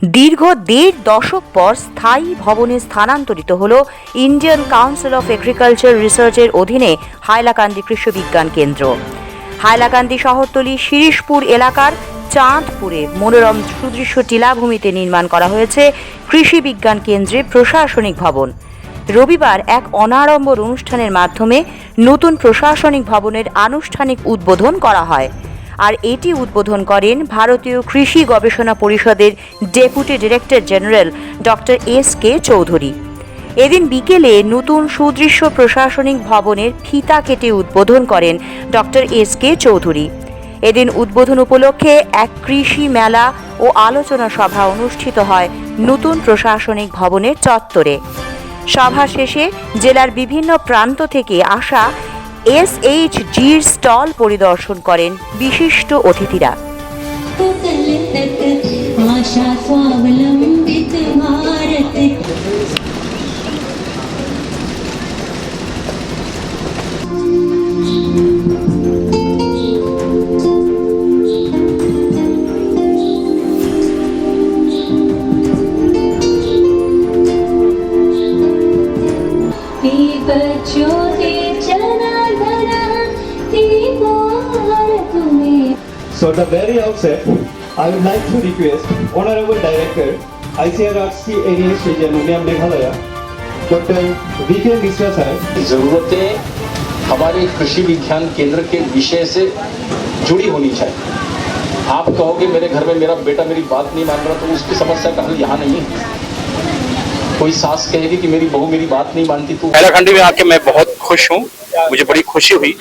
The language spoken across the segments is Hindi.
দীর্ঘ ১.৫ দশক পর স্থায়ী ভবনে স্থানান্তরিত হল ইন্ডিয়ান কাউন্সিল অফ এগ্রিকালচার রিসার্চের অধীনে হাইলাকান্দি কৃষি বিজ্ঞান কেন্দ্র। হাইলাকান্দি শহরতলি শিরিশপুর এলাকার চাঁদপুরে মনোরম সুদৃশ্য টিলাভূমিতে নির্মাণ করা হয়েছে কৃষি বিজ্ঞান কেন্দ্রের প্রশাসনিক ভবন। রবিবার এক অনাড়ম্বর অনুষ্ঠানের মাধ্যমে নতুন প্রশাসনিক ভবনের আনুষ্ঠানিক উদ্বোধন করা হয়। আর এটি উদ্বোধন করেন ভারতীয় কৃষি গবেষণা পরিষদের deputy director general doctor S K. Chowdhury. এদিন বিকেলে নতুন সুদৃশ্য প্রশাসনিক ভবনের ফিতা কেটে উদ্বোধন করেন ডক্টর এস.কে. চৌধুরী। এদিন উদ্বোধন উপলক্ষে এক কৃষি মেলা ও আলোচনা সভা অনুষ্ঠিত হয় নতুন প্রশাসনিক ভবনের চত্বরে। সভা শেষে জেলার বিভিন্ন প্রান্ত থেকে আসা SHG'র স্টল পরিদর্শন করেন বিশিষ্ট অতিথিরা। So at the very outset, I would like to request Honorable Director, ICRRC Area Region Union Meghalaya, Dr. V.K. Mishra sir. जरूरतें हमारे कृषि विज्ञान केंद्र के विषय से जुड़ी होनी चाहिए। आप कहोगे मेरे घर में मेरा बेटा मेरी बात नहीं मान रहा, तो उसकी समस्या का हल यहाँ नहीं है। कोई सास कहेगी कि मेरी बहू मेरी बात नहीं मानती, तो हैलाकंदी में आके मैं बहुत खुश हूँ, मुझे बड़ी खुशी हुई।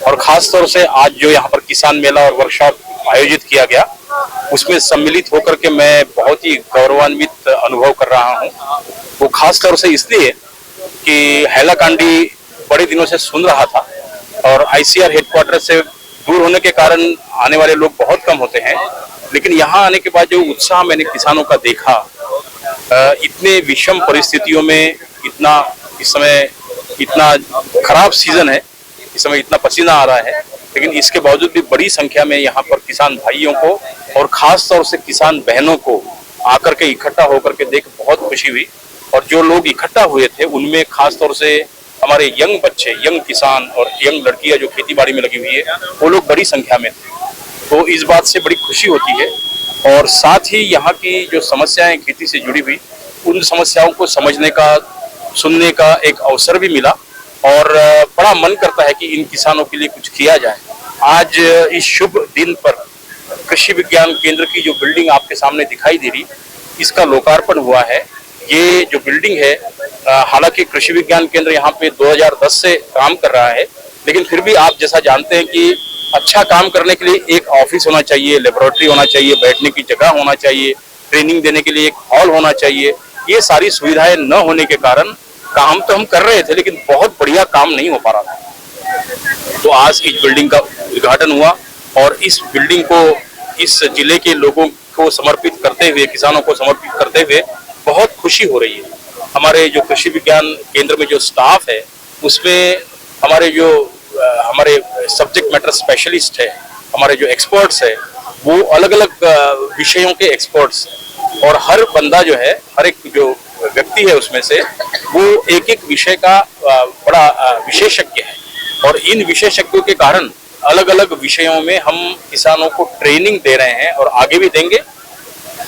और खास तौर से आज जो यहाँ पर किसान मेला और वर्कशॉप आयोजित किया गया, उसमें सम्मिलित होकर के मैं बहुत ही गौरवान्वित अनुभव कर रहा हूँ। वो खास तौर से इसलिए कि हैलाकंदी बड़े दिनों से सुन रहा था और ICR हेडक्वार्टर से दूर होने के कारण आने वाले लोग बहुत कम होते हैं, लेकिन यहाँ आने के बाद जो उत्साह मैंने किसानों का देखा, इतने विषम परिस्थितियों में इस समय इतना खराब सीजन है, इस समय इतना पसीना आ रहा है, लेकिन इसके बावजूद भी बड़ी संख्या में यहाँ पर किसान भाइयों को और खास तौर से किसान बहनों को आकर के इकट्ठा होकर के देख बहुत खुशी हुई। और जो लोग इकट्ठा हुए थे उनमें खास तौर से हमारे यंग बच्चे, यंग किसान और यंग लड़कियां जो खेती बाड़ी में लगी हुई है, वो लोग बड़ी संख्या में थे। तो इस बात से बड़ी खुशी होती है। और साथ ही यहाँ की जो समस्याएं खेती से जुड़ी हुई, उन समस्याओं को समझने का, सुनने का एक अवसर भी मिला और बड़ा मन करता है कि इन किसानों के लिए कुछ किया जाए। आज इस शुभ दिन पर कृषि विज्ञान केंद्र की जो बिल्डिंग आपके सामने दिखाई दे रही, इसका लोकार्पण हुआ है। ये जो बिल्डिंग है, हालांकि कृषि विज्ञान केंद्र यहाँ पे 2010 से काम कर रहा है, लेकिन फिर भी आप जैसा जानते हैं कि अच्छा काम करने के लिए एक ऑफिस होना चाहिए, लेबोरेटरी होना चाहिए, बैठने की जगह होना चाहिए, ट्रेनिंग देने के लिए एक हॉल होना चाहिए। ये सारी सुविधाएं न होने के कारण काम तो हम कर रहे थे, लेकिन बहुत बढ़िया काम नहीं हो पा रहा था। तो आज इस बिल्डिंग का उद्घाटन हुआ और इस बिल्डिंग को इस जिले के लोगों को समर्पित करते हुए, किसानों को समर्पित करते हुए बहुत खुशी हो रही है। हमारे जो कृषि विज्ञान केंद्र में जो स्टाफ है, उसमें हमारे सब्जेक्ट मैटर स्पेशलिस्ट है, हमारे जो एक्सपर्ट्स है, वो अलग अलग विषयों के एक्सपर्ट्स, और हर बंदा जो है, हर एक जो व्यक्ति है उसमें से, वो एक एक विषय का बड़ा विशेषज्ञ है। और इन विशेषज्ञों के कारण अलग अलग विषयों में हम किसानों को ट्रेनिंग दे रहे हैं और आगे भी देंगे।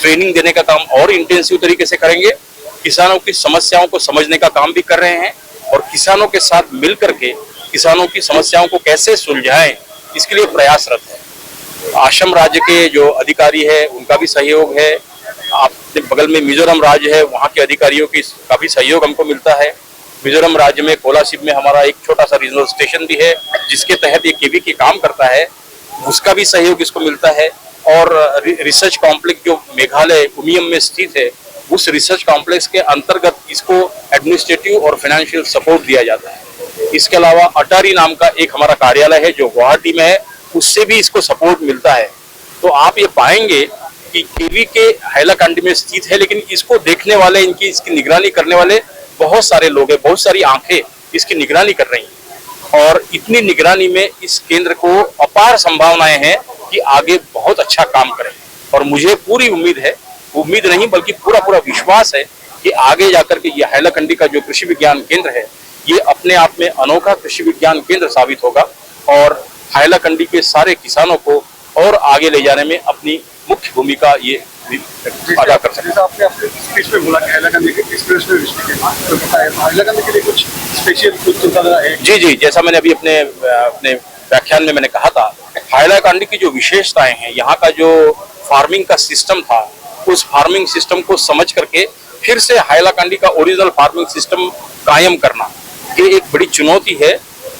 ट्रेनिंग देने का काम और इंटेंसिव तरीके से करेंगे, किसानों की समस्याओं को समझने का काम भी कर रहे हैं और किसानों के साथ मिल करके किसानों की समस्याओं को कैसे सुलझाएं, इसके लिए प्रयासरत है। आसाम राज्य के जो अधिकारी है उनका भी सहयोग है, आपके बगल में मिजोरम राज्य है, वहाँ के अधिकारियों की काफी सहयोग हमको मिलता है। मिजोरम राज्य में कोलासिब में हमारा एक छोटा सा रीजनल स्टेशन भी है, जिसके तहत ये केवी के काम करता है, उसका भी सहयोग इसको मिलता है। और रिसर्च कॉम्प्लेक्स जो मेघालय उमियम में स्थित है, उस रिसर्च कॉम्प्लेक्स के अंतर्गत इसको एडमिनिस्ट्रेटिव और फाइनेंशियल सपोर्ट दिया जाता है। इसके अलावा अटारी नाम का एक हमारा कार्यालय है जो गुवाहाटी में है, उससे भी इसको सपोर्ट मिलता है। तो आप ये पाएंगे कि केवी के हैलाकंदी में स्थित है, लेकिन इसको देखने वाले, इसकी निगरानी करने वाले बहुत सारे लोग हैं, बहुत सारी आंखें इसकी निगरानी कर रही हैं। और इतनी निगरानी में इस केंद्र को अपार संभावनाएं हैं कि आगे बहुत अच्छा काम करें। और मुझे पूरी उम्मीद है उम्मीद नहीं बल्कि पूरा पूरा विश्वास है कि आगे जाकर के ये हैलाकंदी का जो कृषि विज्ञान केंद्र है ये अपने आप में अनोखा कृषि विज्ञान केंद्र साबित होगा और हैलाकंदी के सारे किसानों को और आगे ले जाने में अपनी मुख्य भूमिका ये अदा कर सकते हैं। जैसे आपने अपने स्पीच में बोला कि हैलाकंदी के एक्सप्रेसिव डिस्ट्रिक्ट है, तो बताया हैलाकंदी के लिए कुछ स्पेशल कुछ चिंताधारा है? जी जी, जैसा मैंने अभी अपने व्याख्यान में मैंने कहा था, हैलाकंदी की जो विशेषताएं हैं, यहाँ का जो फार्मिंग का सिस्टम था, उस फार्मिंग सिस्टम को समझ करके फिर से हैलाकंदी का ओरिजिनल फार्मिंग सिस्टम कायम करना, ये एक बड़ी चुनौती है।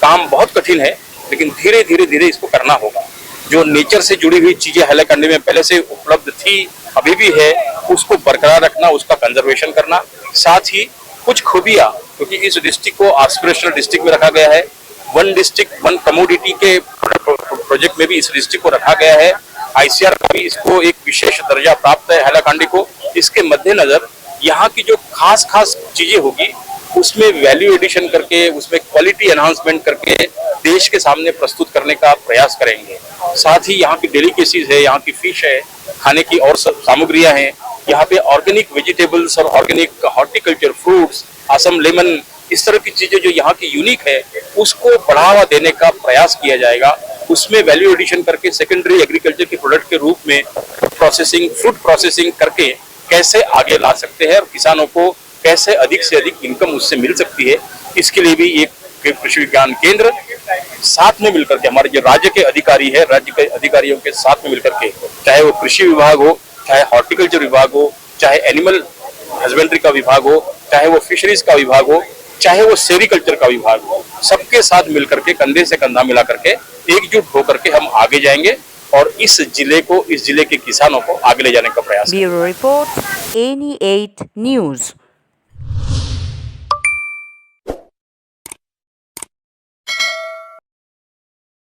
काम बहुत कठिन है, लेकिन धीरे धीरे धीरे इसको करना होगा। जो नेचर से जुड़ी हुई चीजें हैलाकंदी में पहले से उपलब्ध थी, अभी भी है, उसको बरकरार रखना, उसका कंजर्वेशन करना, साथ ही कुछ खूबियां, क्योंकि इस डिस्ट्रिक्ट को एस्पिरेशनल डिस्ट्रिक्ट में रखा गया है, वन डिस्ट्रिक्ट वन कमोडिटी के प्रोजेक्ट में भी इस डिस्ट्रिक्ट को रखा गया है। आईसीआर का भी इसको एक विशेष दर्जा प्राप्त है हैलाकंदी को। इसके मद्देनजर यहाँ की जो खास खास चीजें होगी उसमें वैल्यू एडिशन करके, उसमें क्वालिटी एनहांसमेंट करके देश के सामने प्रस्तुत करने का प्रयास करेंगे। साथ ही यहाँ की डेलिकेसीज है, यहाँ की फिश है, खाने की और सब सामग्रियां हैं, यहाँ पे ऑर्गेनिक वेजिटेबल्स और organic horticulture, fruits, Assam lemon, इस तरह की चीजें जो यहाँ की यूनिक है उसको बढ़ावा देने का प्रयास किया जाएगा। उसमें वैल्यू एडिशन करके सेकेंडरी एग्रीकल्चर के प्रोडक्ट के रूप में प्रोसेसिंग, फूड प्रोसेसिंग करके कैसे आगे ला सकते हैं और किसानों को कैसे अधिक से अधिक इनकम उससे मिल सकती है, इसके लिए भी एक कृषि विज्ञान केंद्र साथ में मिलकर के, हमारे जो राज्य के अधिकारी है, राज्य के अधिकारियों के साथ में मिलकर के, चाहे वो कृषि विभाग हो, चाहे हॉर्टिकल्चर विभाग हो, चाहे एनिमल हस्बेंड्री का विभाग हो, चाहे वो फिशरीज का विभाग हो, चाहे वो सेरिकल्चर का विभाग हो, सबके साथ मिलकर के कंधे से कंधा मिला करके एकजुट होकर के हम आगे जाएंगे और इस जिले के किसानों को आगे ले जाने का प्रयास करेंगे। Bureau report, NE8 news.